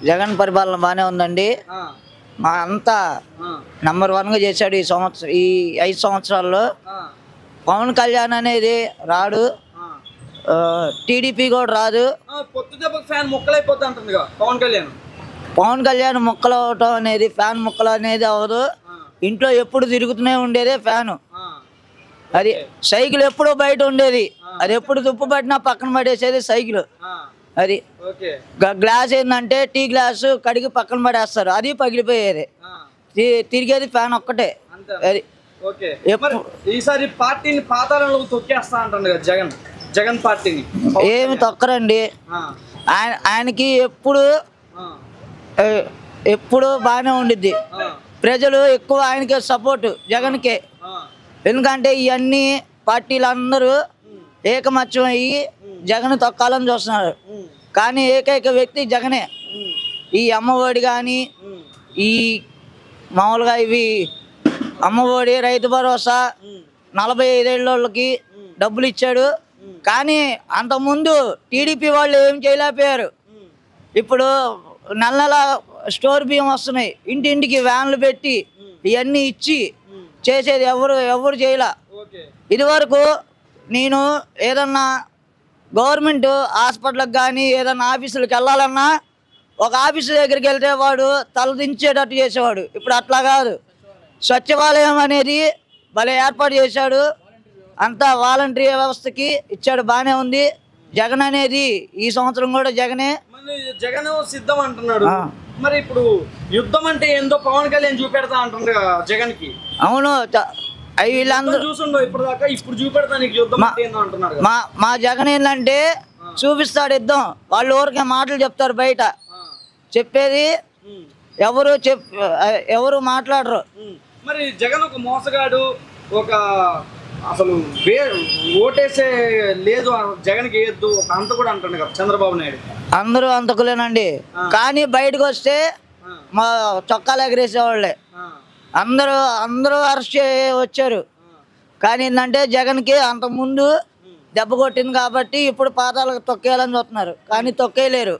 జగన్ పరిపాలన బానే ఉందండి. మా అంతా నంబర్ 1 గా చేశాడు ఈ 5 సంవత్సరాల్లో. పవన్ కళ్యాణ్ అనేది రాడు, టీడీపీ కూడా రాదు. పవన్ కళ్యాణ్ ముక్కలు అవటం అనేది, ఫ్యాన్ ముక్కలు అనేది అవదు. ఇంట్లో ఎప్పుడు తిరుగుతూనే ఉండేదే ఫ్యాను. అది సైకిల్ ఎప్పుడు బయట ఉండేది, అది ఎప్పుడు తుప్పు పట్టినా పక్కన పడేసేది సైకిల్. అది గ్లాస్ ఏంటంటే టీ గ్లాసు కడిగి పక్కన పడేస్తారు, అది పగిలిపోయేది. తిరిగేది ఫ్యాన్ ఒక్కటే. అది ఈసారి పార్టీని పాతాళంలో తొక్కేస్తా అంటాడు కదా జగన్. జగన్ పార్టీని ఏమి తొక్కరండి. ఆయనకి ఎప్పుడు బాగానే ఉండిద్ది. ప్రజలు ఎక్కువ ఆయనకే సపోర్ట్, జగన్కే. ఎందుకంటే ఇవన్నీ పార్టీలు అందరూ ఏకమత్యం అయ్యి జగన్ తొక్కాలని చూస్తున్నారు. కానీ ఏకైక వ్యక్తి జగనే. ఈ అమ్మఒడి కానీ, ఈ మామూలుగా ఇవి అమ్మఒడి, రైతు భరోసా, 45 ఏళ్ళకి డబ్బులు ఇచ్చాడు. కానీ అంతకుముందు టీడీపీ వాళ్ళు ఏం చేయలేకపోయారు. ఇప్పుడు నెల నెల స్టోర్ బియ్యం వస్తున్నాయి, ఇంటింటికి వ్యాన్లు పెట్టి ఇవన్నీ ఇచ్చి చేసేది ఎవరు చేయలే. ఇదివరకు నేను ఏదన్నా గవర్నమెంట్ హాస్పిటల్కి కానీ ఏదన్నా ఆఫీసులకు వెళ్ళాలన్నా ఒక ఆఫీసు దగ్గరికి వెళ్తే వాడు తలదించేటట్టు చేసేవాడు. ఇప్పుడు అట్లా కాదు. సచివాలయం అనేది భలే ఏర్పాటు చేశాడు. అంతా వాలంటరీ వ్యవస్థకి ఇచ్చాడు, బాగానే ఉంది. జగన్ అనేది ఈ సంవత్సరం కూడా జగనే. జగన్ సిద్ధం అంటున్నాడు. మరి ఇప్పుడు యుద్ధం అంటే ఏందో పవన్ కళ్యాణ్ చూపెడతా అంటున్నాడు జగన్ కి. అవును, వీళ్ళందరూ చూసుండో ఇప్పుడు దాకా, ఇప్పుడు చూపెడతా నీకు యుద్ధం అంటే ఏందో అంటున్నారు. మా జగన్ ఏంటంటే చూపిస్తాడు యుద్ధం. వాళ్ళు ఊరికే మాటలు చెప్తారు, బయట చెప్పేది ఎవరు మాట్లాడరు. మరి జగన్ ఒక మోసగాడు, ఒక అసలు ఓటేసే లేదు జగన్కి వేయద్దు, ఒక అంత కూడా అంటాడు కదా చంద్రబాబు నాయుడు. అందరూ అంతకులేనండి. కానీ బయటకు వస్తే మా చొక్కాలు ఎగరేసేవాళ్ళే. అందరూ అరెస్ట్ వచ్చారు. కానీ ఏంటంటే జగన్కి అంతకుముందు దెబ్బ కొట్టింది కాబట్టి ఇప్పుడు పాతాలకు తొక్కేయాలని చూస్తున్నారు, కానీ తొక్కేయలేరు.